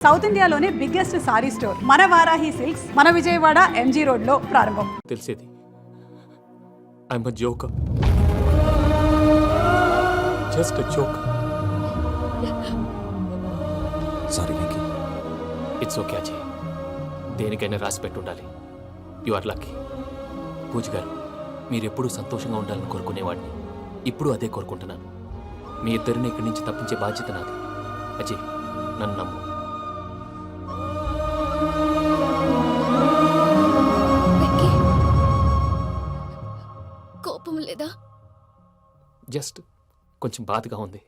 South ఇండియాలోనే biggest sorry store మన Varahi silks మన విజయవాడ ఎంజీ రోడ్ లో ప్రారంభం. తెలిసేది I'm a joker, just a joker. Sorry Venky. It's okay Ajay, దేనికైనా రాసి పెట్టి ఉండాలి. You are lucky. పూజ గారు, మీరు ఎప్పుడూ సంతోషంగా ఉండాలని కోరుకునేవాడిని, ఇప్పుడు అదే కోరుకుంటున్నాను. మీ ఇద్దరిని ఇక్కడి నుంచి తప్పించే బాధ్యత నాది. అజయ్, నన్ను నమ్ము. కోపం లేదా? జస్ట్ కొంచెం బాధగా ఉంది.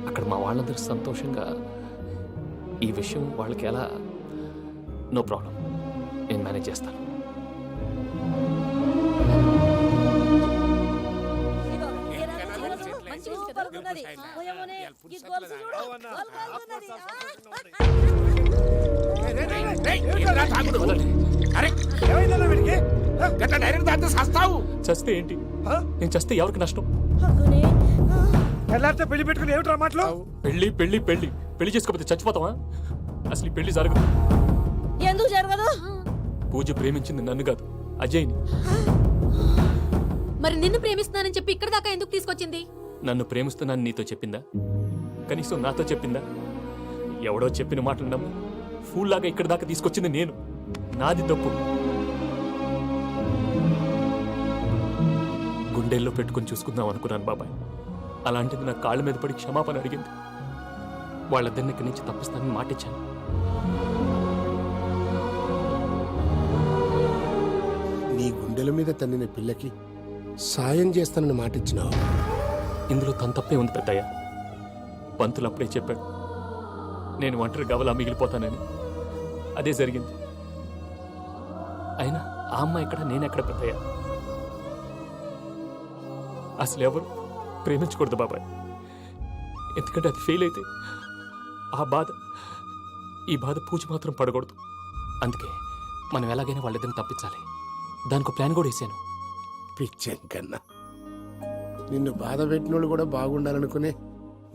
అక్కడ మా వాళ్ళందరూ సంతోషంగా, ఈ విషయం వాళ్ళకి ఎలా? నో ప్రాబ్లం, నేను మేనేజ్ చేస్తాను. చస్తే ఏంటి? నేను చస్తే ఎవరికి నష్టం? పెళ్లి పెట్టుకుని ఏమిట్రా మాటలు? పెళ్లి పెళ్లి పెళ్లి పెళ్లి చేసుకోకపోతే చచ్చిపోతావా? అసలు ఈ పెళ్లి జరగదు. ఎందుకు జరగదు? పూజ ప్రేమించింది నన్ను కాదు, అజయ్ని. మరి నిన్ను ప్రేమిస్తున్నానని చెప్పి ఇక్కడ దాకా ఎందుకు తీసుకొచ్చింది? నన్ను ప్రేమిస్తున్నాను నీతో చెప్పిందా? కనీసం నాతో చెప్పిందా? ఎవడో చెప్పిన మాటలు నమ్మి ఫూల్ లాగా ఇక్కడ దాకా తీసుకొచ్చింది నేను. నాది తప్పు. గుండెల్లో పెట్టుకుని చూసుకుందాం అనుకున్నాను బాబాయ్. అలాంటిది నా కాళ్ళ మీద పడి క్షమాపణ అడిగింది. వాళ్ళిద్దరిని ఇక్కడి నుంచి తప్పిస్తానని మాటిచ్చాను. నీ గుండెల మీద తన్నిన పిల్లకి సాయం చేస్తానని మాటిచ్చినావు. ఇందులో తన తప్పే ఉంది పెద్దయ్య. పంతులు అప్పుడే చెప్పాడు నేను ఒంటరి గవలా మిగిలిపోతానని. అదే జరిగింది. అయినా ఆ అమ్మాయి ఎక్కడ, నేనెక్కడ పెద్దయ్య? అసలు ఎవరు ప్రేమించకూడదు బాబాయ్. ఎందుకంటే అది ఫెయిల్ అయితే ఆ బాధ, ఈ బాధ పూజ మాత్రం పడకూడదు. అందుకే మనం ఎలాగైనా వాళ్ళిద్దరిని తప్పించాలి. దానికి ప్లాన్ కూడా వేసాను. పిచ్చంకన్నా, నిన్ను బాధ పెట్టినోళ్ళు కూడా బాగుండాలనుకునే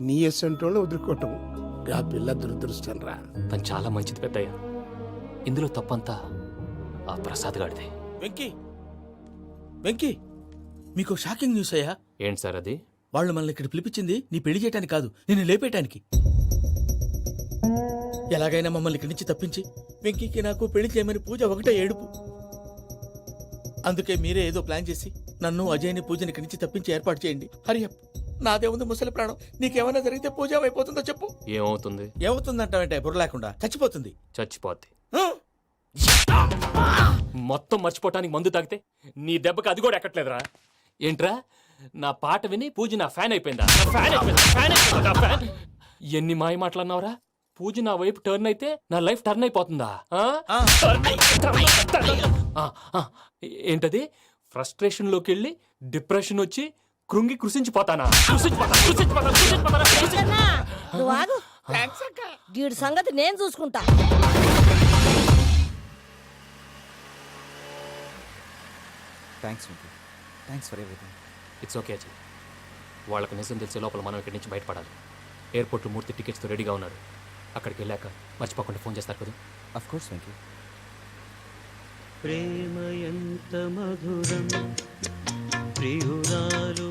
నీ ఎస్సంటోళ్ళని వదులుకోవటం ఆ పిల్ల దురదృష్టం రా. తను చాలా మంచిది పెద్దయ్య. ఇందులో తప్పంతా ఆ ప్రసాద్ గాడిదే. వెంకీ, వెంకీ, మీకు షాకింగ్ న్యూస్ అయ్యా. ఏంటి సార్ అది? వాళ్ళు మనల్ని ఇక్కడ పిలిపించింది నీ పెళ్లి చేయడానికి కాదు, నిన్ను లేపేయటానికి. ఎలాగైనా మమ్మల్ని ఇక్కడి నుంచి తప్పించి వెంకీకి నాకు పెళ్లి చేయమని పూజ ఒకటే ఏడుపు. అందుకే మీరే ఏదో ప్లాన్ చేసి నన్ను అజయ్ని పూజని ఇక్కడి నుంచి తప్పించి ఏర్పాటు చేయండి. హరియప్, నాదే ఉంది ముసలి ప్రాణం. నీకేమైనా జరిగితే పూజ అయిపోతుందో చెప్పు. ఏమవుతుంది? ఏమవుతుందంటావంటే బుర్ర లేకుండా చచ్చిపోతుంది. చచ్చిపోద్ది. మొత్తం మర్చిపోవటానికి మందు తాగితే నీ దెబ్బకి అది కూడా ఎక్కట్లేదురా. ఏంట్రా, నా పాట విని పూజ నా ఫ్యాన్ అయిపోయిందా? ఎన్ని మాయ మాటలన్నావురా? పూజ నా వైపు టర్న్ అయితే నా లైఫ్ టర్న్ అయిపోతుందా? ఏంటది? ఫ్రస్ట్రేషన్ లోకి వెళ్ళి డిప్రెషన్ వచ్చి కృంగి కృషించిపోతానా? వీడి సంగతి నేను చూసుకుంటా. Thanks for everything. It's okay Ajay. వాళ్ళకి నిజం తెలిసే లోపల మనం ఇక్కడి నుంచి బయటపడాలి. ఎయిర్పోర్ట్లో మూర్తి టికెట్స్తో రెడీగా ఉన్నాడు. అక్కడికి వెళ్ళాక మర్చిపోకుండా ఫోన్ చేస్తారు కదా. Of course Venky. ప్రేమ ఎంత మధురం ప్రియురాలు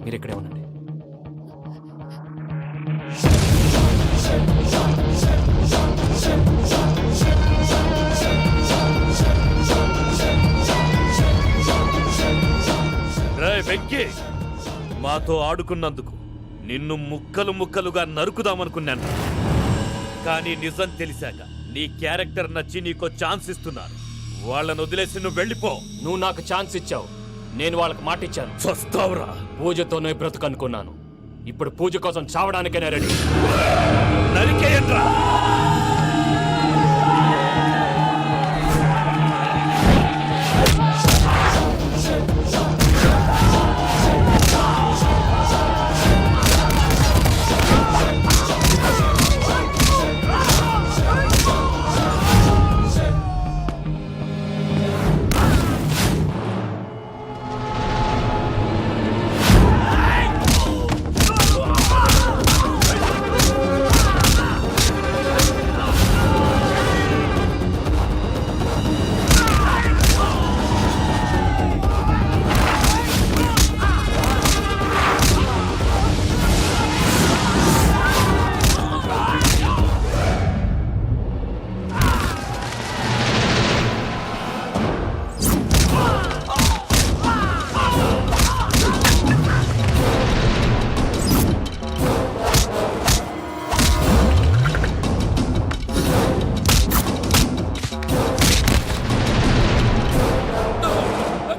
మీరు ఇక్కడే ఉండండి. వెంకీ, మాతో ఆడుకున్నందుకు నిన్ను ముక్కలు ముక్కలుగా నరుకుదామనుకున్నాను. కానీ నిజం తెలిసాక నీ క్యారెక్టర్ నచ్చి నీకో ఛాన్స్ ఇస్తున్నాను. వాళ్ళను వదిలేసి నువ్వు వెళ్ళిపో. నువ్వు నాకు ఛాన్స్ ఇచ్చావు, నేను వాళ్ళకి మాట ఇచ్చాను. చస్తావురా. పూజతోనే బ్రతుకనుకున్నాను, ఇప్పుడు పూజ కోసం చావడానికైనా రెడీ. నరికేయండ్రా.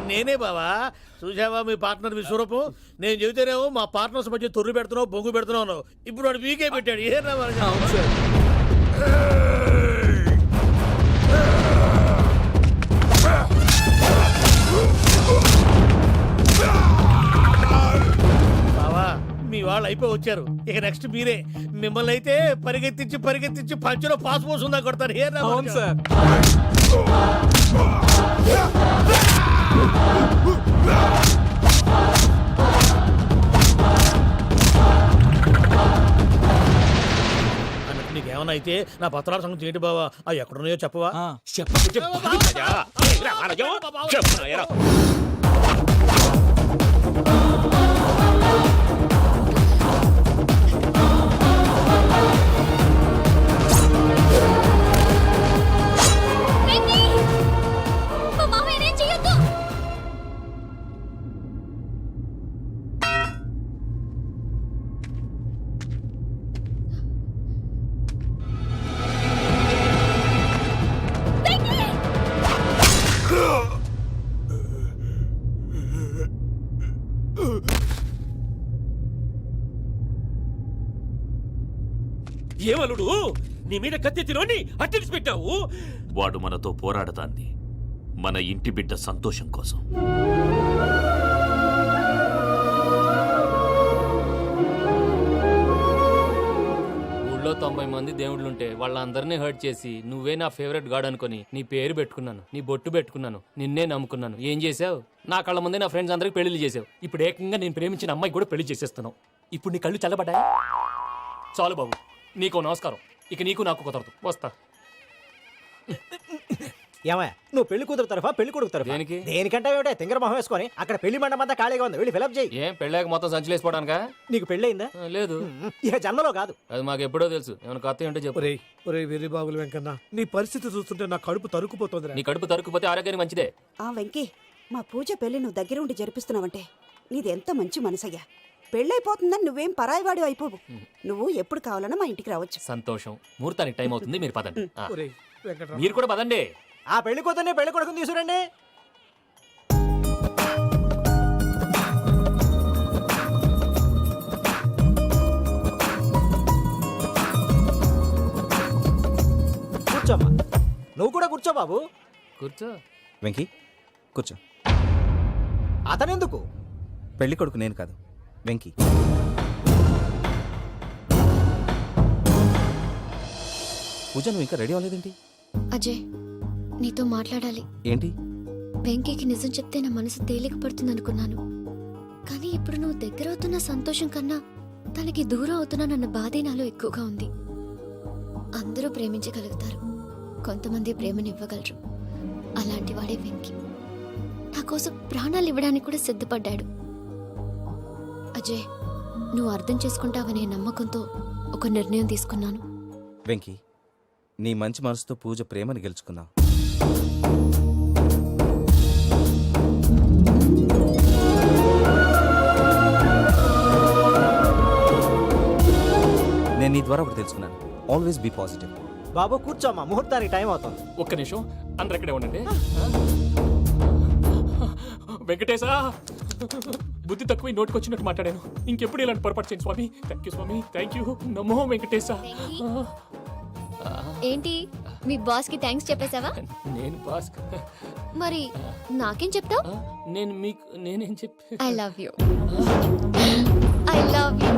నేనే బావా. చూసావా మీ పార్ట్నర్ విశ్వరూపం? నేను చెబితేనేమో మా పార్ట్నర్స్ మధ్య తొర్రు పెడుతున్నావు, బొంగు పెడుతున్నావు. ఇప్పుడు వాడు వీకే పెట్టాడు. ఏనా బావా, మీ వాళ్ళు అయిపోయి వచ్చారు. ఇక నెక్స్ట్ మీరే. మిమ్మల్ని అయితే పరిగెత్తించి పరిగెత్తించి పంచలో పాస్ పోసుందా కొడతారు. ఏనా సార్. నీకేమన్నా అయితే నా పత్రాల సంగతి ఏంటి బావా? అవి ఎక్కడున్నాయో చెప్పవా? మా మామయ్యనేం చెయ్యొద్దు. ఏమలుడు, నీ మీద కత్తెత్తిలోని అట్టడిసి పెట్టావు. వాడు మనతో పోరాడతాంది మన ఇంటి బిడ్డ సంతోషం కోసం. ఊళ్ళో 90 మంది దేవుళ్ళుంటే వాళ్ళందరినీ హర్ట్ చేసి నువ్వే నా ఫేవరెట్ గాడ్ అనుకుని నీ పేరు పెట్టుకున్నాను, నీ బొట్టు పెట్టుకున్నాను, నిన్నే నమ్ముకున్నాను. ఏం చేసావు? నా కళ్ళ ముందే నా ఫ్రెండ్స్ అందరికి పెళ్లి చేసావు. ఇప్పుడు ఏకంగా నేను ప్రేమించిన అమ్మాయి కూడా పెళ్లి చేసేస్తున్నావు. ఇప్పుడు నీ కళ్ళు చల్లబడ్డాయి. చాలు బాబు, నీకు నమస్కారం. ఇక నీకు నాకు కుదరదు. వస్తా. ఏమయ్య, నువ్వు పెళ్లి కూతురు తరఫా పెళ్లి కొడుకు తరఫా? దేనికి? దేనికంటే ఏమిటే తింగర మొహం వేసుకొని అక్కడ పెళ్లి మండపం అంతా ఖాళీగా ఉంది, వెళ్ళి ఫిలప్ చేయి. ఏం పెళ్ళాక మొత్తం సంచలేసిపోవడానికా? నీకు పెళ్ళయిందా? లేదు. ఇక జన్మలో కాదు. అది మాకు ఎప్పుడో తెలుసు. ఏమైనా కొత్త ఉంటే చెప్పు. ఒరే వెర్రి బాబులు వెంకన్న, నీ పరిస్థితి చూస్తుంటే నా కడుపు తరుక్కుపోతుంది. నీ కడుపు తరుక్కుపోతే ఆరోగ్యానికి మంచిదే. ఆ వెంకీ, మా పూజ పెళ్లి నువ్వు దగ్గర ఉండి జరిపిస్తున్నావంటే నీది ఎంత మంచి మనసయ్యా. పెళ్ళైపోతుందని నువ్వేం పరాయివాడి అయిపోవు. నువ్వు ఎప్పుడు కావాలన్నా మా ఇంటికి రావచ్చు. సంతోషం. ముహూర్తానికి టైం అవుతుంది, మీరు పదండి. ఆ. ఒరేయ్ వెంకట్రావు, మీరు కూడా పదండి. ఆ పెళ్లి కూతుర్ని పెళ్లి కొడుకుని తీసుకురండి. కూర్చోమ్మా. నువ్వు కూడా కూర్చో బాబు. కూర్చో. వెంకీ కూర్చో. అతనెందుకు? పెళ్లి కొడుకు నేను కాదు, వెంకీ. పూజ, నువ్వు ఇంకా రెడీ అవ్వలేదేంటి? అజయ్, నీతో మాట్లాడాలి. ఏంటి? వెంకీకి నిజం చెప్తే నా మనసు తేలిక పడుతుంది అనుకున్నాను. కానీ ఇప్పుడు నువ్వు దగ్గర అవుతున్న సంతోషం కన్నా తనకి దూరం అవుతున్నానన్న బాధే నాలో ఎక్కువగా ఉంది. అందరూ ప్రేమించగలుగుతారు, కొంతమంది ప్రేమనివ్వగలరు. అలాంటి వాడే వెంకీ. నా కోసం ప్రాణాలు ఇవ్వడానికి కూడా సిద్ధపడ్డాడు. అజయ్, నువ్వు అర్థం చేసుకుంటావనే నమ్మకంతో ఒక నిర్ణయం తీసుకున్నాను. వెంకీ, నీ మంచి మనసుతో పూజ ప్రేమని గెలుచుకున్నావు. నేను నీ ద్వారా ఒకటి తెలుసుకున్నాను. Always be positive. బాబు కూర్చోమ్మా, ముహూర్తానికి టైం అవుతుంది. ఒక్క నిమిషం అందరు ఎక్కడే ఉండండి. వెంకటేశా, బుద్ధి తక్కువ నోటికి వచ్చినట్టు మాట్లాడాను. ఇంకెప్పుడు ఇలాంటి పొరపాటు చేయండి స్వామి. థ్యాంక్ యూ స్వామి, థ్యాంక్ యూ. నమో వెంకటేశా. ఏంటి మీ బాస్ కి థ్యాంక్స్ చెప్పేశావా? నేను బాస్. మరి నాకేం చెప్తావు? నేను మీకు నేనేం చెప్పి I love you. I love you.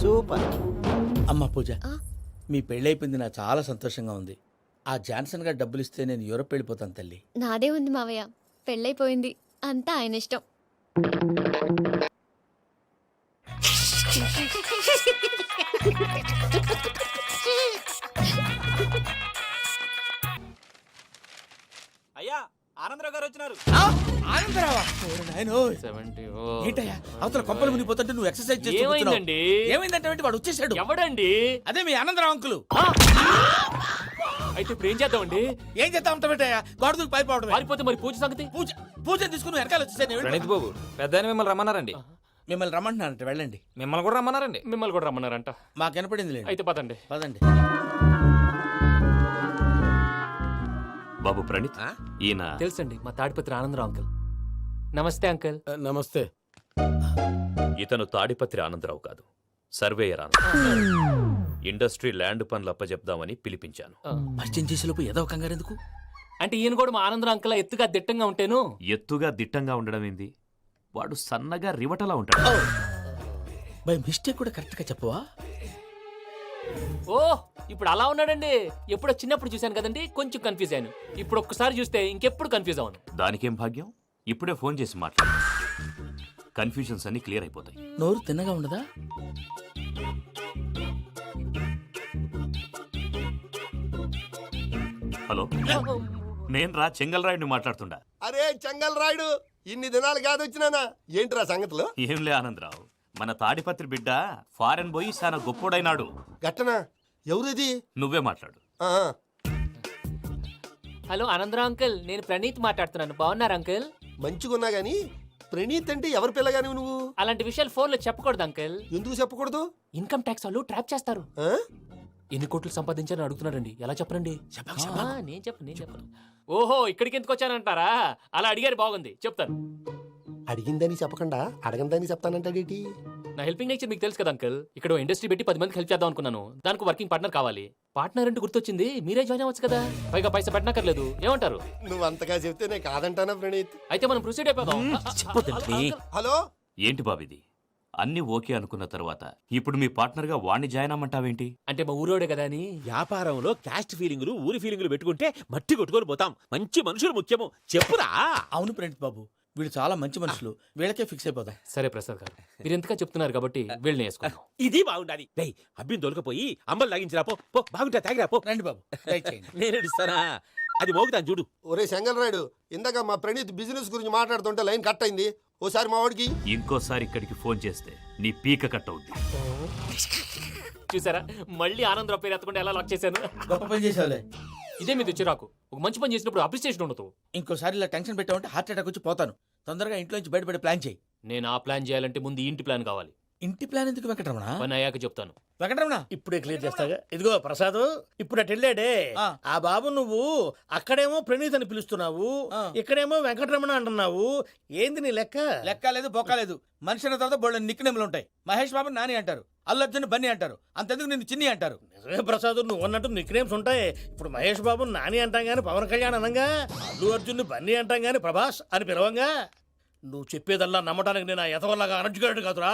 Super. అమ్మ పూజ, ఆ? మీ పెళ్ళైపోయింది, నాకు చాలా సంతోషంగా ఉంది. ఆ జాన్సన్ గారు డబ్బులు ఇస్తే నేను యూరోప్ వెళ్ళిపోతాను తల్లి. నాదే ఉంది మావయ్య, పెళ్ళైపోయింది, అంతా ఆయన ఇష్టం. అయ్యా, ఆనందరావు గారు వచ్చినారు. ఆనందరావా? ఓరి నాయనోయ్. 70. ఏంటయ్యా అవతల కొంపలు మునిగిపోతుంటే నువ్వు ఎక్సర్సైజ్ చేస్తూ కూర్చున్నావు. ఏమైందండి? ఏమైందంటే వాడు వచ్చేసాడు. ఎవడండి? అదే మీ ఆనందరావు అంకులు. అయితే ఇప్పుడు ఏం చేద్దామండి? ఏం చేస్తా ఉంటావేటయ్యా, గోడ దూకి పైపోవడం. పారిపోతే మరి పూజ సంగతి? పూజ తీసుకుని వెనకాల వచ్చేసాను. ప్రణీత్ బాబు, పెద్ద మిమ్మల్ని రమ్మన్నారండి. మిమ్మల్ని రమ్మంటున్నారంట, వెళ్ళండి. మిమ్మల్ని కూడా రమ్మన్నారండి. మిమ్మల్ని కూడా రమ్మన్నారంట. మాకు వినపడింది లేదు. అయితే పదండి. పదండి. బాబు ప్రణీత్, ఈయన తెలుసండి, మా తాడిపత్రి ఆనందరావు అంకుల్. నమస్తే అంకుల్. నమస్తే. ఇతను తాడిపత్రి ఆనందరావు కాదు, సర్వేయర్ ఆనందరావు. ఇండస్ట్రీ ల్యాండ్ పనులు అప్పచెప్దామని పిలిపించాను. పరిచయం చేసేలోపు ఏదో కంగారు ఎందుకు? అంటే ఈయన కూడా మా ఆనందరావు అంకుల్ ఎత్తుగా దిట్టంగా ఉంటాను. ఎత్తుగా దిట్టంగా ఉండడం ఏంది, వాడు సన్నగా రివటలా ఉంటాడు. బై మిస్టేక్ కూడా కరెక్ట్ గా చెప్పవా? ఓ, ఇప్పుడు అలా ఉన్నాడండి. ఎప్పుడో చిన్నప్పుడు చూశాను కదండి, కొంచెం కన్ఫ్యూజ్ అయ్యాను. ఇప్పుడు ఒక్కసారి చూస్తే ఇంకెప్పుడు కన్ఫ్యూజ్ అవ్వను. దానికేం భాగ్యం, ఇప్పుడే ఫోన్ చేసి మాట్లాడు. కన్ఫ్యూజన్స్ అన్ని క్లియర్ అయిపోతాయి. నోరు తిన్నగా ఉండదా? హలో, నేను రా చెంగల్రాయుడిని మాట్లాడుతుండా. అరే చెంగల్ రాయుడు, ఇన్ని దినాలు కాదు వచ్చినానా? ఏంట్రా సంగతులు? ఏంలే ఆనందరావు, మన తాడిపత్రి బిడ్డ ఫారెన్ పోయి చాలా గొప్పోడైనాడు. గట్టనా? ఎవరిది? నువ్వే మాట్లాడు. ఆ, హలో ఆనందరావు అంకుల్, నేను ప్రణీత్ మాట్లాడుతున్నాను. బాగున్నారు అంకుల్? మంచిగున్నా గాని ప్రణీత్ అంటే ఎవరి పిల్లగాని నువ్వు? అలాంటి విషయాలు ఫోన్లో చెప్పకూడదు అంకుల్. ఎందుకు చెప్పకూడదు? ఇన్కమ్ ట్యాక్స్ వాళ్ళు ట్రాప్ చేస్తారు. ఆ? ఎన్ని కోట్లు సంపాదించాలని అడుగుతున్నారండి. ఎలా చెప్పరండి? నేను చెప్పను. ఓహో, ఇక్కడికి ఎందుకు వచ్చానంటారా? అలా అడిగారు, బాగుంది, చెప్తాను. అడిగిందని చెప్పకుండా అడగందని చెప్తానంటాడేటి? నా హెల్పింగ్ నేచర్ మీకు తెలుసు కదా అంకుల్. ఇక్కడ ఇండస్ట్రీ పెట్టి 10 మందికి హెల్ప్ చేద్దాం అనుకున్నాను. దానికి వర్కింగ్ పార్ట్నర్ కావాలి. పార్ట్నర్ అంటే గుర్తొచ్చింది, మీరే జాయిన్ అవ్వచ్చు కదా. పైగా పైసా పెట్టనక్కర్లేదు. ఏమంటారు? నువ్వు అంతగా చెప్తేనే కాదంటానా ప్రణీత్? అయితే మనం ప్రొసీడ్ అయిపోదాం. హలో, ఏంటి బాబిది, అన్ని ఓకే అనుకున్న తర్వాత ఇప్పుడు మీ పార్ట్నర్ గా వాణ్ణి జాయిన్ అమ్మంటావేంటి? అంటే మా ఊరోడే కదా అని. వ్యాపారంలో క్యాస్ట్ ఫీలింగులు, ఊరి ఫీలింగులు పెట్టుకుంటే మట్టి కొట్టుకొని పోతాం. మంచి మనుషులు ముఖ్యము. చెప్పురా. అవును ప్రణీత్ బాబు, వీళ్ళు చాలా మంచి మనుషులు, వీళ్ళకే ఫిక్స్ అయిపోతాం. సరే ప్రసాద్ గారు, మీరు ఎంతగా చెప్తున్నారు కాబట్టి వీళ్ళని వేసుకున్నాం. ఇది బాగుండాలి. డై అబ్బిని దొలకపోయి అమ్మలు లాగించిరా పో. పో, బాగుంటా తాగిరా పో. రండి బాబు, దయచేయండి. నేను ఇస్తానా? అది మోగుతాను చూడు. ఒరే చెంగల్ రాయుడు, ఇందాక మా ప్రణీత్ బిజినెస్ గురించి మాట్లాడుతుంటే లైన్ కట్ అయింది. ఓసారి మా వాడికి ఇంకోసారి ఇక్కడికి ఫోన్ చేస్తే నీ పీక కట్ అవుద్ది. చూసారా, మళ్ళీ ఆనందరావు పేరు ఎత్తకుండా ఎలా లాక్ చేశాను. గొప్ప పని చేసేవాళ్ళే. ఇదే మీద చిరాకు. ఒక మంచి పని చేసినప్పుడు అప్రిసియేషన్ ఉండదు. ఇంకోసారి ఇలా టెన్షన్ పెట్టామంటే హార్ట్ అటాక్ వచ్చి పోతాను. తొందరగా ఇంట్లో నుంచి బయటపడే ప్లాన్ చేయి. నేను ఆ ప్లాన్ చేయాలంటే ముందు ఈ ఇంటి ప్లాన్ కావాలి. ఇంటి ప్లాన్ ఎందుకు వెంకటరమణ? పని అయ్యాక చెప్తాను. వెంకటరమణ ఇప్పుడే క్లియర్ చేస్తాగా. ఇదిగో ప్రసాద్, ఇప్పుడు అటు వెళ్ళాడే ఆ. ఆ బాబు, నువ్వు అక్కడేమో ప్రణీత్ అని పిలుస్తున్నావు, ఆ. ఇక్కడేమో వెంకటరమణ అంటున్నావు. ఏంది నీ లెక్క? లెక్క లేదు, బొక్క లేదు. మనిషి అన్న తర్వాత బోళ్ళ నిక్నెములు ఉంటాయి. మహేష్ బాబు నాని అంటారు, అల్లు అర్జున్ బన్నీ అంటారు, అంతెందుకు నిన్ను చిన్ని అంటారు. నిజమే ప్రసాద్, నువ్వు అన్నట్టు నిక్నేమ్స్ ఉంటాయి. ఇప్పుడు మహేష్ బాబు నాని అంటాం గాని పవన్ కళ్యాణ్ అనంగా, అల్లు అర్జున్ బన్నీ అంటాం గాని ప్రభాస్ అని పిలవంగా. నువ్వు చెప్పేదల్లా నమ్మటానికి నేను ఎతవల్లాగా అనర్జుకేటెడ్ కాదురా.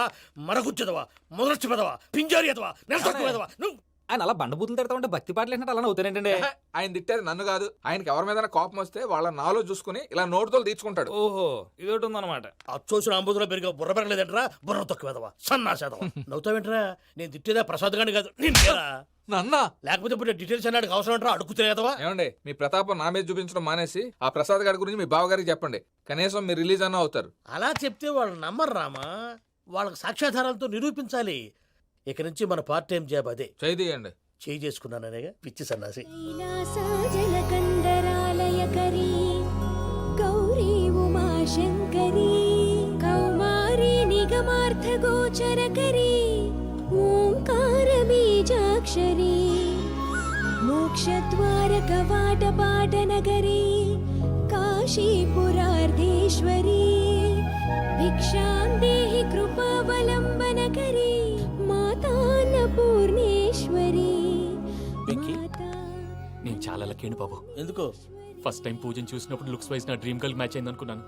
మరగుచ్చదవా, మొదలచ్చి పెదవా, పింజారి ఎదవా, నెలసొక్కు పెదవా నువ్వు. ఆయన అలా బండబూతులు తిడతా ఉంటే భక్తి పాటలు ఏంటంటే అలా అవుతానంటే. ఆయన తిట్టేది నన్ను కాదు, ఆయనకి ఎవరి మీద కోపం వస్తే వాళ్ళ నాలో చూసుకుని ఇలా నోటుతో తీర్చుకుంటాడు. ఓహో, ఇదొకటి ఉందన్నమాట. అచ్చోసిన అంబుధులో పెరిగే బుర్ర పెరగలేదంటరా, బుర్ర తొక్కువేదవా, సన్నాసేదవా. నవ్వుతావేంట్రా? నేను తిట్టేదా ప్రసాద్ గాని కాదు, నిన్నేరా. నన్న లేకపోతే ఇప్పుడు డీటెయిల్స్ అన్నాడు అవసరం అంటారా? అడుగుతులేదవా. ఏమండి, మీ ప్రతాపం నా మీద చూపించడం మానేసి ఆ ప్రసాద్ గారి గురించి మీ బావగారికి చెప్పండి. కనీసం మీరు రిలీజ్ అన్న అవుతారు. అలా చెప్తే వాళ్ళు నమ్మరు రామా. వాళ్ళకి సాక్ష్యాధారాలతో నిరూపించాలి. ఇక నుంచి మన పార్ట్ టైం జాబ్ అదే. చేయండి. చేయి చేసుకున్నాననేగా పిచ్చి సన్నాసి. కైలాసాజలకందరాలయకరీ గౌరీ ఉమాశంకరీ కౌమారీ నిగమార్థగోచరకరీ ఓంకారబీజాక్షరీ మోక్షద్వారకవాటపాటనగరీ కాశీపురార్ధేశ్వరీ భిక్షాం దేహి కృపావలంబనకరీ మాతాన్నపూర్ణేశ్వరీ. వెంకీ, నేను చాలా లక్కీని బాబు. ఎందుకో ఫస్ట్ టైం పూజను చూసినప్పుడు లుక్స్ వైజ్ నా డ్రీమ్ గర్ల్ మ్యాచ్ అయింది అనుకున్నాను.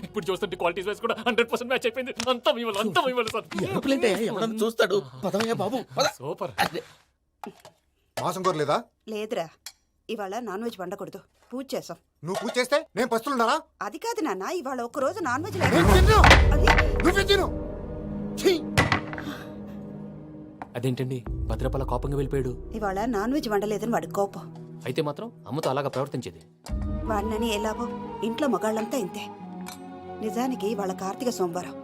ఇప్పుడు చూస్తుంటే క్వాలిటీస్ వైజ్ కూడా 100% మ్యాచ్ అయిపోయింది. అంతా మీ వల్ల, అంతా మీ వల్ల సార్. ఎరుపులేంటే ఎవడన్నా చూస్తాడు. పదవయ్యా బాబు పద. సూపర్. మాసం కోరలేదా? లేదురా, ఇవాళ నాన్ వెజ్ వండకూడదు, పూజ చేసాం. నువ్వు పూజ చేస్తే నేను పస్తులున్నారా? అది కాదు నాన్న, ఇవాళ ఒక్కరోజు నాన్ వెజ్ అదేంటండి భద్రపల కోపంగా వెళ్ళిపోయాడు? ఇవాళ నాన్ వెజ్ వండలేదని వాడి కోపం. అయితే మాత్రం అమ్మతో అలాగా ప్రవర్తించేది. వాడినని ఎలాగో ఇంట్లో మగాళ్ళంతా ఇంతే. నిజానికి వాళ్ళ కార్తీక సోమవారం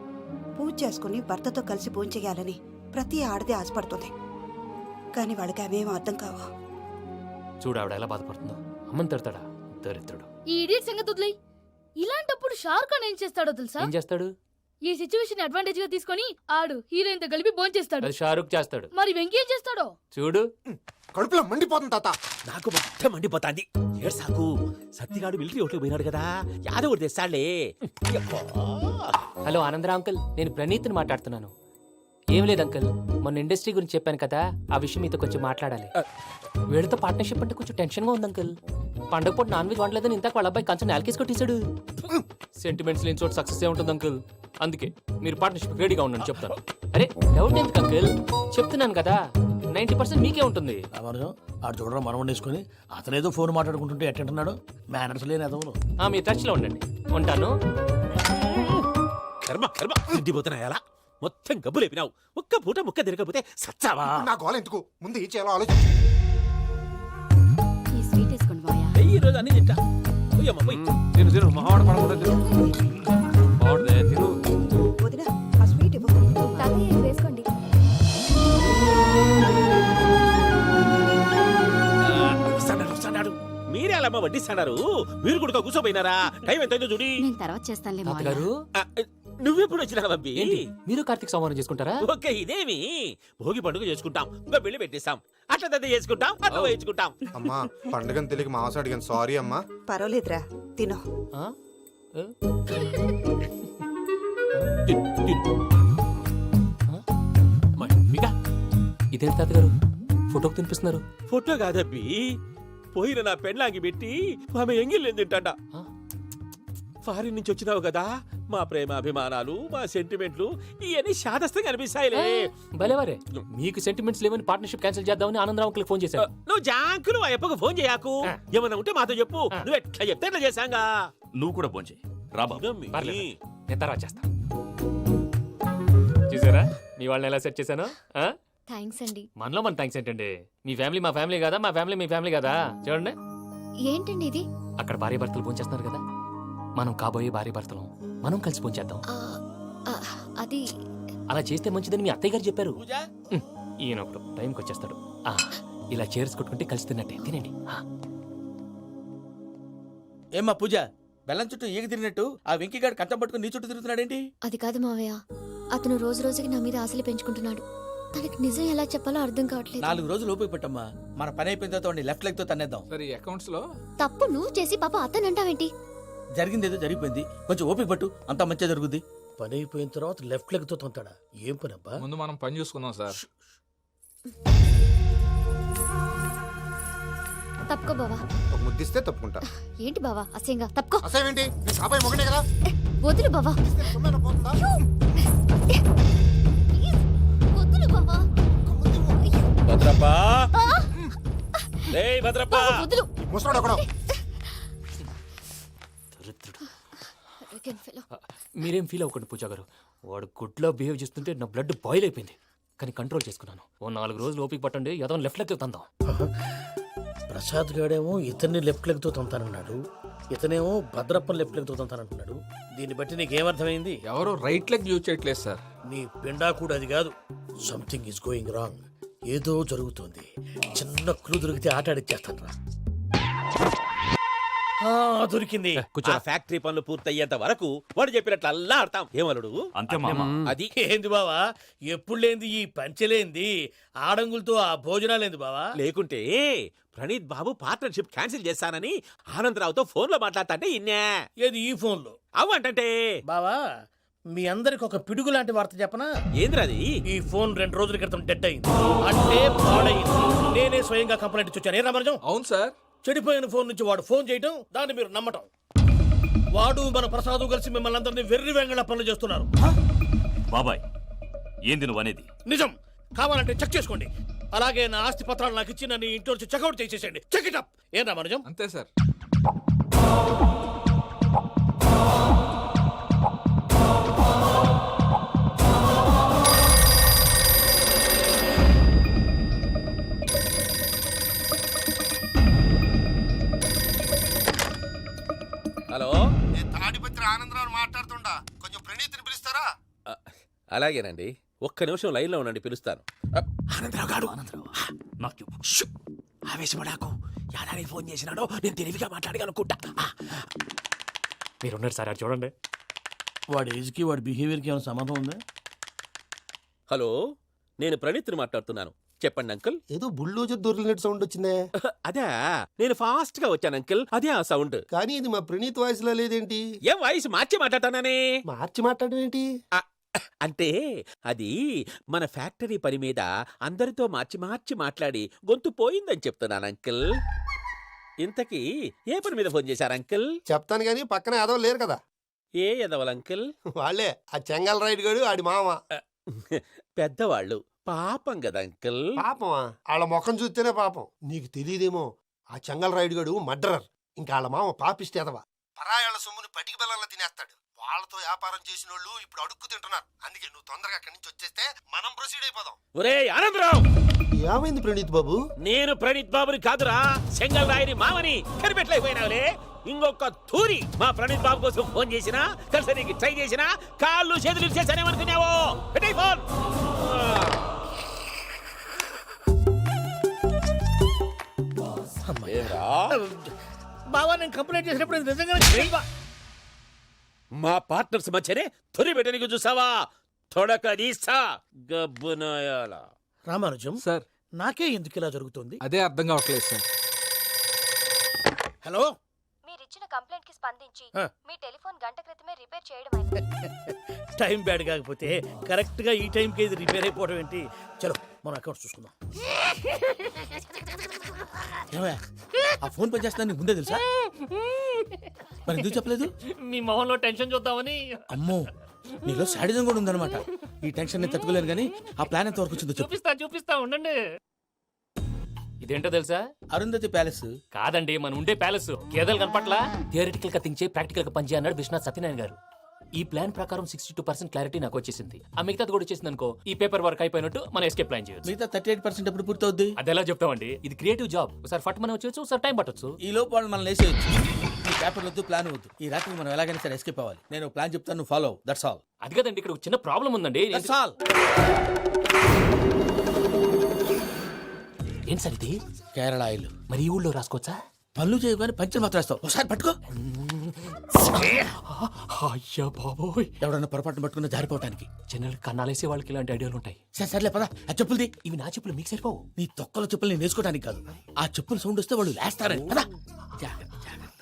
పూజ చేసుకుని భర్తతో కలిసి పూజ చేయాలని ప్రతి ఆడది ఆశపడుతుంది. కానీ వాళ్ళకి అవేం అర్థం కావు. చూడు ఆవిడ ఎలా బాధపడుతుందో. అమ్మని తిడతాడా దరిద్రుడు. ఈ ఇడియట్ సంగతి వదిలేయ్. ఇలాంటప్పుడు షారుఖ్ ఖాన్ ఏం చేస్తాడో తెలుసా? ఏం చేస్తాడు? ఈ సిచ్యువేషన్ అడ్వాంటేజ్ గా తీసుకొని ఆడు హీరోయిన్ తో కలిపి బోన్ చేస్తాడు. అది షారుఖ్ చేస్తాడు. మరి వెంకీ ఏం చేస్తాడో చూడు. కడుపులో మండిపోతుంది తాత. నాకు మొత్తం మండిపోతాంది. ఏడు సాకు సత్తిగాడు మిలిటరీ ఒకటి పోయినాడు కదా, యాదవ్ ఒకటి తెస్తాడులే. హలో ఆనందరా అంకుల్, నేను ప్రణీత్ని మాట్లాడుతున్నాను. ఏం లేదు అంకుల్, మొన్న ఇండస్ట్రీ గురించి చెప్పాను కదా, ఆ విషయం మీతో కొంచెం మాట్లాడాలి. వీడితో పార్ట్నర్షిప్ అంటే కొంచెం టెన్షన్గా ఉంది అంకుల్. పండగ పూట నాన్ వెజ్ వండలేదని ఇంతకు వాళ్ళ అబ్బాయి కంచెం నేలకేసి కొట్టేశాడు. సెంటిమెంట్స్ లేని చోట సక్సెస్ ఏ ఉంటుంది అంకుల్. అందుకే మీరు పార్ట్నర్షిప్ రెడీగా ఉండండి చెప్తాను. అరే డౌట్ ఎందుకు అంకుల్, చెప్తున్నాను కదా 90% మీకే ఉంటుంది. ఆడు చూడడం మనం వండేసుకుని అతనేదో ఫోన్ మాట్లాడుకుంటుంటే ఎట్టంటున్నాడు. మేనర్స్ లేని అదవులు. మీరు టచ్లో ఉండండి. ఉంటాను. కర్మ కర్మ తిండిపోతున్నాయలా మొత్తం గబ్బు లేపినావు. ఒక్క పూట ముక్క తిరగకపోతే సచ్చావా? నా గోల ఎందుకు, ముందు ఈ చేయాలో ఆలోచించు. ఈ స్వీట్ వేసుకోండి బాయా. ఈ రోజు అన్ని తింటా. పోయమ్మ పోయి. తిను తిను మావాడు పడకుండా తిను. బాగుంది తిను. వదిన, ఆ స్వీట్ ఇవ్వు. తాతయ్య వేసుకోండి. వస్తాడు. మీరే అలా అమ్మ వడ్డిస్తాడారు. మీరు కూడా కూర్చోపోయినారా? టైం ఎంతైందో చూడి. నేను తర్వాత చేస్తానులే తాతగారు నువ్వెప్పుడు వచ్చినా అబ్బి? ఏంటి మీరు కార్తీక సంహారం చేసుకుంటారా? ఓకే ఇదేమి భోగి పండుగ చేసుకుంటాం, ఇంకా పెళ్లి పెట్టేస్తాం, అట్లా దద్ద చేసుకుంటాం, అట్లా వేయించుకుంటాం. అమ్మా పండుగని తెలియక మాంసం అడిగాను, సారీ అమ్మా. పర్వాలేదురా, తిను. ఆ? ఏ? ఇదేంటి తాతగారు ఫోటోకి తినిపిస్తున్నారు? ఫోటో కాదబ్బి, పోయిన నా పెళ్ళాంగి పెట్టి ఆమె ఎంగిల్ తింటాడ. ఫారిన్ నుంచి వచ్చినావు కదా, మా ప్రేమ అభిమానాలు మా సెంటిమెంట్లు ఇవన్నీ శాదస్తంగా అనిపిస్తాయిలే. భలేవారే, మీకు సెంటిమెంట్స్ లేవని పార్ట్నర్షిప్ క్యాన్సిల్ చేద్దామని ఆనందరావు అంకుల్ ఫోన్ చేశారు. నువ్వు జాంకులు ఆ అప్పకు ఫోన్ చేయకు. ఏమన్నా ఉంటే మాతో చెప్పు. నువ్వు ఎట్లా చెప్తే ఎట్లా చేశాంగా. నువ్వు కూడా ఫోన్ చేయి రాబా. పర్లేదు, నేను తర్వాత చేస్తా. చూసారా మీ వాళ్ళని ఎలా సెట్ చేశాను? థ్యాంక్స్ అండి. మనలో మన థ్యాంక్స్ ఏంటండి? మీ ఫ్యామిలీ మా ఫ్యామిలీ కదా, మా ఫ్యామిలీ మీ ఫ్యామిలీ కదా. చూడండి ఏంటండి ఇది? అక్కడ భార్య భర్తలు ఫోన్ చేస్తున్నారు కదా, మనం కాబోయే భార్య భర్తలు మనం కలిసి ఫోన్ చేద్దాం. అది అలా చేస్తే మంచిదని మీ అత్తయ్య గారు చెప్పారు. ఈయన ఒకడు టైంకి వచ్చేస్తాడు. ఇలా చేర్స్ కొట్టుకుంటే కలిసి తిన్నట్టే. తినండి. ఏమ్మా పూజ, బెల్లం చుట్టూ ఈగ తిరిగినట్టు ఆ వెంకీగాడు కంచం పట్టుకుని నీ చుట్టూ తిరుగుతున్నాడేంటి? అది కాదు మావయ్య, అతను రోజు రోజుకి నా మీద ఆశలు పెంచుకుంటున్నాడు. తనకి నిజం ఎలా చెప్పాలో అర్థం కావట్లేదు. 4 రోజులు ఓపిక పట్టమ్మా, మన పని అయిపోయిన తర్వాత లెఫ్ట్ లెగ్ తో తన్నేద్దాం. సరే అకౌంట్స్ లో తప్పు నువ్వు చేసి పాప అతను అంటావేంటి? జరిగింది ఏదో జరిగిపోయింది, కొంచెం ఓపిక పట్టు, అంతా మంచిగా జరుగుద్ది. పని అయిపోయిన తర్వాత లెఫ్ట్ లెగ్ తో తొంతాడా? ఏం పని అబ్బా? ముందు మనం పని చూసుకుందాం సార్. తప్పుకో బావా. ఒక ముద్దిస్తే తప్పుకుంటా. ఏంటి బావా అసహ్యంగా? తప్పుకో. అసేమేంటి, నీ కాబోయే మొగనే కదా. వదులు బావా. సొమ్మేనా పోతుందా? వదులు బావా. భద్రప్పా, భద్రప్పా, వదులు. ముసరాడు ఒకడు. మీరేం ఫీల్ అవ్వకండి పూజా గారు. వాడు గుడ్లో బిహేవ్ చేస్తుంటే నా బ్లడ్ బాయిల్ అయిపోయింది. కానీ కంట్రోల్ చేసుకున్నాను. ఓ 4 రోజులు ఓపిక పట్టండి, ఏదో లెఫ్ట్ లెగ్ తందాం. ప్రసాద్ గాడేమో ఇతన్ని లెఫ్ట్ లెగ్ తో తొంతానన్నాడు, ఇతనేమో భద్రప్పని లెఫ్ట్ లెగ్ తో తొంతానంటున్నాడు. దీన్ని బట్టి నీకేమర్థమైంది? ఎవరు రైట్ లెగ్ యూజ్ చేయట్లేదు సార్. నీ పిండా కూడా అది కాదు. Something is going wrong. ఏదో జరుగుతుంది. చిన్న క్లూ దొరికితే ఆట ఆడిచ్చేస్తాను రా. దొరికింది. ఆ ఫ్యాక్టరీ పనులు పూర్తయ్యేంత వరకు వాడు చెప్పినట్లు అల్లా ఆడతాం. ఏమలుడు అంతే మామ. అది ఏంది బావా, ఎప్పుడు లేంది ఈ పంచలేంది, ఆడంగులతో ఆ భోజనాలేంది బావా? లేకుంటే ప్రణీత్ బాబు పార్ట్నర్షిప్ క్యాన్సిల్ చేస్తానని ఆనందరావుతో ఫోన్ లో మాట్లాడతాంటే ఇన్నే. ఏది ఈ ఫోన్లో? అవ్వంటే బావా, మీ అందరికి ఒక పిడుగు లాంటి వార్త చెప్పనా? ఏంద్రది? ఈ ఫోన్ 2 రోజుల క్రితం డెడ్ అయింది, అంటే పాడైంది. నేనే స్వయంగా కంప్లైంట్ ఇచ్చి వచ్చాను. ఏ రామరాజం? అవును సార్. చెడిపోయిన ఫోన్ నుంచి వాడు ఫోన్ చేయటం, దాన్ని మీరు నమ్మటం. వాడు మన ప్రసాదు కలిసి మిమ్మల్ని అందరినీ వెర్రి వెంగళ పనులు చేస్తున్నారు. బాబాయ్ ఏంది నువ్వు అనేది? నిజం. కావాలంటే చెక్ చేసుకోండి. అలాగే నా ఆస్తి పత్రాలు నాకు ఇచ్చి నన్ను ఇంట్లో నుంచి చెక్అౌట్ చేసేసేయండి. Check it up. ఏం రామరాజం? అంతే సార్. హలో, నేను తాడిపత్రి ఆనందరావు మాట్లాడుతుండా, కొంచెం ప్రణీతిని పిలుస్తారా? అలాగేనండి. ఒక్క నిమిషం లైన్ లో ఉండండి, పిలుస్తాను. ఆనందరావు గాడు నాకు ఆవేశపడాకు. యాదానికి ఫోన్ చేసినాడో నేను తెలివిగా మాట్లాడగలనుకుంటా. మీరున్నారు సార్, అది చూడండి. వాడి ఏజ్కి వాడి బిహేవియర్కి ఏమైనా సంబంధం ఉందా? హలో, నేను ప్రణీత్ని మాట్లాడుతున్నాను. చెప్పండి అంకుల్. ఏదో బుల్డోజర్ దొరికినట్టు సౌండ్ వచ్చిందే. అదే, నేను ఫాస్ట్ గా వచ్చాను అంకుల్. అదే ఆ సౌండ్. కానీ ఇది మా ప్రణీత్ వాయిస్ లో లేదేంటి? ఏం వాయిస్ మార్చి మాట్లాడతాననే? మార్చి మాట్లాడడం ఏంటి? అంటే అది మన ఫ్యాక్టరీ పని మీద అందరితో మార్చి మార్చి మాట్లాడి గొంతు పోయిందని చెప్తున్నాను అంకుల్. ఇంతకీ ఏ పని మీద ఫోన్ చేశారు అంకుల్? చెప్తాను గానీ పక్కన ఏదో లేరు కదా. ఏ ఎదవల్ అంకుల్? వాళ్ళే ఆ చెంగల్ రైడ్ గడు ఆడి మామ. పెద్దవాళ్ళు, పాపం కదా అంకుల్. పాపమా? వాళ్ళ ముఖం చూస్తేనే పాపం. నీకు తెలియదేమో, ఆ చెంగల్ రైడ్ గడు మర్డరర్. ఇంకా వాళ్ళ మామ పాపిస్తేదవా. పరాయాళ్ళ సొమ్ముని పటికి బెల్లంలో తినేస్తాడు. వాళ్ళతో వ్యాపారం చేసిన వాళ్ళు ఇప్పుడు అడుక్కు తింటున్నారు. అందుకే నువ్వు తొందరగా అక్కడి నుంచి వచ్చేస్తే మనం ప్రొసీడ్ అయిపోదాం. ఒరే ఆనందరావు! ఏమైంది ప్రణీత్ బాబు? నేను ప్రణీత్ బాబుని కాదురా, సెంగల్ రాయని మామని. కనిపెట్టలేకపోయినావులే. ఇంకొక తూరి మా ప్రణీత్ బాబు కోసం ఫోన్ చేసినా, కలిసి నీకు ట్రై చేసినా, కాళ్ళు చేతులు చేశానేమనుకున్నావో. పెట్టేయ్ ఫోన్. బావా, నేను కంప్లైంట్ చేసినప్పుడు ఇది నిజంగా మా పార్ట్నర్స్ మధ్యనే తొలి పెట్టడానికి చూసావా? తొడక నీసా గబ్బునాయాల. రామానుజం సార్, నాకే ఎందుకు ఇలా జరుగుతుంది? అదే అర్థం కావట్లేదు సార్. హలో, మీరిచ్చిన కంప్లైంట్ కి స్పందించి ఆ. మీ టెలిఫోన్ గంట క్రితమే రిపేర్ చేయడం టైం బ్యాడ్ కాకపోతే కరెక్ట్ గా ఈ టైంకి ఇది రిపేర్ అయిపోవడం ఏంటి? చలో మన అకౌంట్ చూసుకుందాం. ఏమయ్య, ఆ ఫోన్ పనిచేస్తుందని నీకు ముందే తెలుసా? మరి ఎందుకు చెప్పలేదు? మీ మొహంలో టెన్షన్ చూద్దామని. అమ్మో, నీలో శాడిజం కూడా ఉందన్నమాట. ఈ టెన్షన్ నేను తట్టుకోలేను కానీ ఆ ప్లాన్ ఎంత వరకు వచ్చిందో చెప్పు. చూపిస్తా ఉండండి. ఇదేంటో తెలుసా? అరుంధతి ప్యాలెస్ కాదండి, మన ఉండే ప్యాలెస్. గేదెలు కనపట్లా? థియరిటికల్ గా థింక్ చేయి, ప్రాక్టికల్ గా పనిచేయ అన్నాడు విశ్వనాథ్ సత్యనారాయణ గారు. ఈ ప్లాన్ ప్రకారం 62% క్లారిటీ నాకు వచ్చేసింది. ఆ మిగతాది కూడా వచ్చేసింది అనుకో, ఈ పేపర్ వర్క్ అయిపోయినట్టు మనం ఎస్కేప్ ప్లాన్ చేయొచ్చు. మిగతా 38% ఎప్పుడు పూర్తవుద్ది? అది ఎలా చెప్తామండి? ఇది క్రియేటివ్ జాబ్. ఒకసారి ఫట్ మనం వచ్చేయచ్చు, ఒకసారి టైం పట్టొచ్చు. ఈ లోపు వాళ్ళు మనం లేసేయచ్చు. ఈ పేపర్ వద్దు, ప్లాన్ వద్దు. ఈ రాత్రి మనం ఎలాగైనా సరే ఎస్కేప్ అవ్వాలి. నేను ప్లాన్ చెప్తాను, నువ్వు ఫాలో. That's all. అది కదండి, ఇక్కడ ఒక చిన్న ప్రాబ్లం ఉందండి. That's all. ఏం సార్ ఇది? కేరళ ఆయిల్. మరి ఈ ఊళ్ళో రాసుకోవచ్చా? పనులు చేయగానే పంచర్ మాత్రం వేస్తావు. ఒకసారి పట్టుకో. అయ్యా బాబోయ్, ఎవడన్నా పొరపాటున పట్టుకున్న జారిపోవటానికి. జనరల్ కన్నాలేసే వాళ్ళకి ఇలాంటి ఐడియాలు ఉంటాయి. సరే సర్లే పద, ఆ చెప్పులది. ఇవి నా చెప్పులు మీకు సరిపోవు. నీ తొక్కల చెప్పులు నేను వేసుకోవడానికి కాదు, ఆ చెప్పులు సౌండ్ వస్తే వాళ్ళు లేస్తారని. పద. జాగ్రత్త, జాగ్రత్త.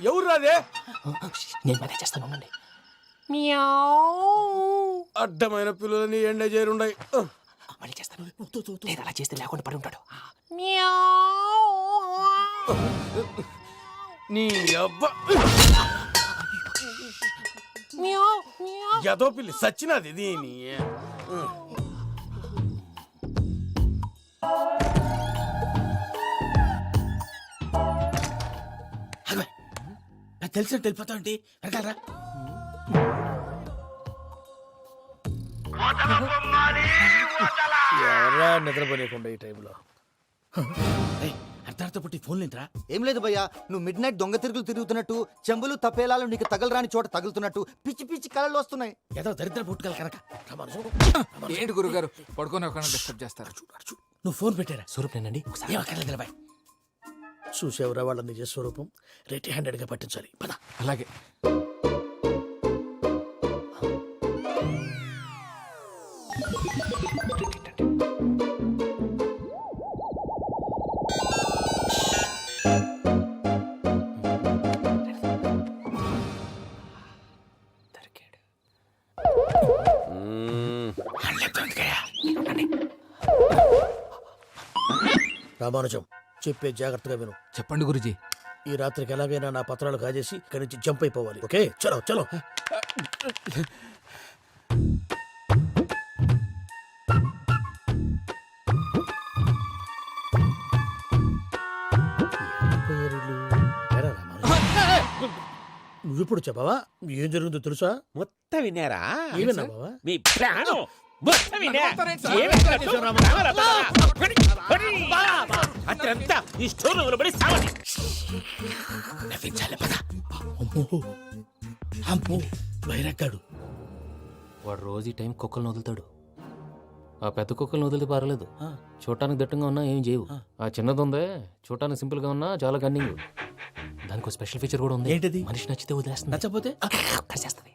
ఎవరు రాదే? నేను మేనేజ్ చేస్తాను, ఉండండి. అడ్డమైన పిల్లలని ఎండ చేరుండయి. మళ్ళీ చేస్తాను. లేదు, అలా చేస్తే లేకుండా పడి ఉంటాడు. నీ అబ్బా ఎదో పిల్లి సచ్చినది దీని. నాకు తెలిసినట్టు వెళ్ళిపోతావు ఏంటి? వెనకాలరా. ఎవరా నిద్రపోలేకుండా ఈ టైంలో అర్ధార్థ పుట్టి ఫోన్ లేంట్రా. ఏం లేదు భయ్యా, నువ్వు మిడ్ నైట్ దొంగ తిరుగులు తిరుగుతున్నట్టు, చెంబులు తప్పేలాలు నీకు తగలరాని చోట తగులుతున్నట్టు పిచ్చి పిచ్చి కళలు వస్తున్నాయి. ఏదో దరిద్ర పుట్టుకల కనుక ఏంటి గురుగారు పడుకొని ఒక డిస్టర్బ్ చేస్తారు? నువ్వు ఫోన్ పెట్టారా? స్వరూపేనండి ఏమక్కర్లేదు. చూసేవరా వాళ్ళ నిజ స్వరూపం. రెట్టి హ్యాండెడ్ గా పట్టించాలి. పద. అలాగే. రామానుజం చెప్పే జాగ్రత్తగా విను. చెప్పండి గురుజీ. ఈ రాత్రికి ఎలాగైనా నా పత్రాలు కాజేసి ఇక్కడి నుంచి జంప్ అయిపోవాలి. ఓకే, చలో చలో. నువ్విప్పుడు చెప్పవా ఏం జరుగుతుందో తెలుసా? మొత్తం విన్నారా? ఏమన్నా బావా? మీ ప్రాణం మొత్తం విన్నా. అత్రంతా ఈ స్టోర్ రూమ్ లో పడి సావండి. నవ్వించాలి. పద. అమ్మో బైరక్కాడు. వాడు రోజు ఈ టైం కుక్కలను వదులుతాడు. ఆ పెద్ద కుక్కలను వదిలితే పర్లేదు, చూడటానికి దట్టంగా ఉన్నా ఏం చేయవు. ఆ చిన్నది ఉందే, చూడటానికి సింపుల్ గా ఉన్నా చాలా కన్నింగ్. దానికి ఒక స్పెషల్ ఫీచర్ కూడా ఉంది. ఏంటిది? మనిషి నచ్చితే వదిలేస్తుంది, నచ్చపోతే కరిచేస్తుంది.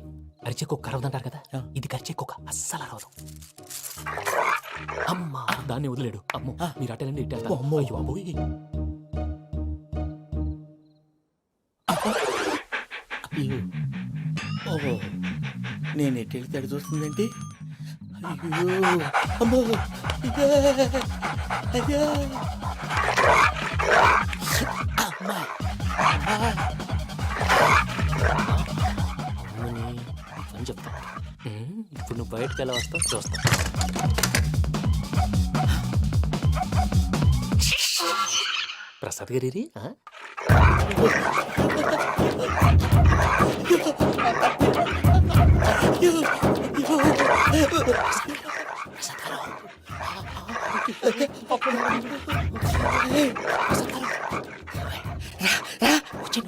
అరిచే కుక్క అరవదంటారు కదా, ఇది కరిచే కుక్క అస్సలు అరవదు. అమ్మా దాన్ని వదిలేడు. అమ్మో మీరు అటెండి ఇటు వెళ్తారు. అమ్మో. అయ్యో అబ్బోయ్. ఓహో నేను ఎటు వెళ్తే అటు చూస్తుందంటే అయ్యో అమ్మో అయ్యా, అయ్యా. అమ్మా. అమ్మని అని చెప్తా. ఇప్పుడు నువ్వు బయటకు ఎలా వస్తావు చూస్తా. ప్రసాద్ గారి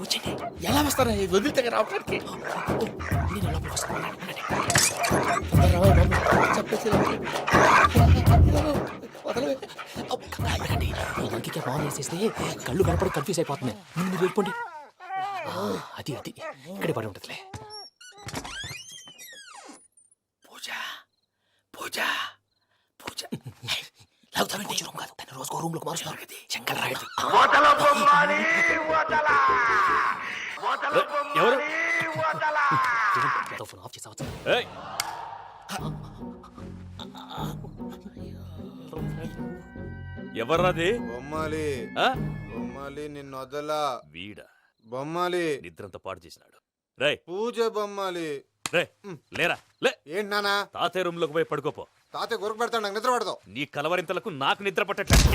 వచ్చింది. ఎలా వస్తారా ఇది వదిలితే రావడానికి? ఇంటికి ఫోన్ చేసేస్తే కళ్ళు కనపడి కన్ఫ్యూజ్ అయిపోతున్నాయి. మీరు వెళ్ళిపోండి. అది అది ఇక్కడే పడి ఉంటుందిలే. పూజ పూజ పూజ పూజ రూమ్ కాదు, తన రోజుకో రూమ్ లోకి మారుస్తున్నారు కదా. చెంకల్ రాయదు. ఎవరు? ఫోన్ ఆఫ్ చేసావచ్చు. ఎవర్రాది? బొమ్మాలి ఆ? బొమ్మాలి నిన్ను వదలా. వీడా బొమ్మాలి నిద్రంతా పాడు చేసినాడు. రై పూజ బొమ్మాలి. రే లేరా లే. ఏంటి నానా? తాతయ్య రూమ్ లోకి పోయి పడుకోపో. తాతయ్య గురకు పెడతాడు, నాకు నిద్ర పడతావు. నీ కలవరింతలకు నాకు నిద్ర పట్టట్లేదు.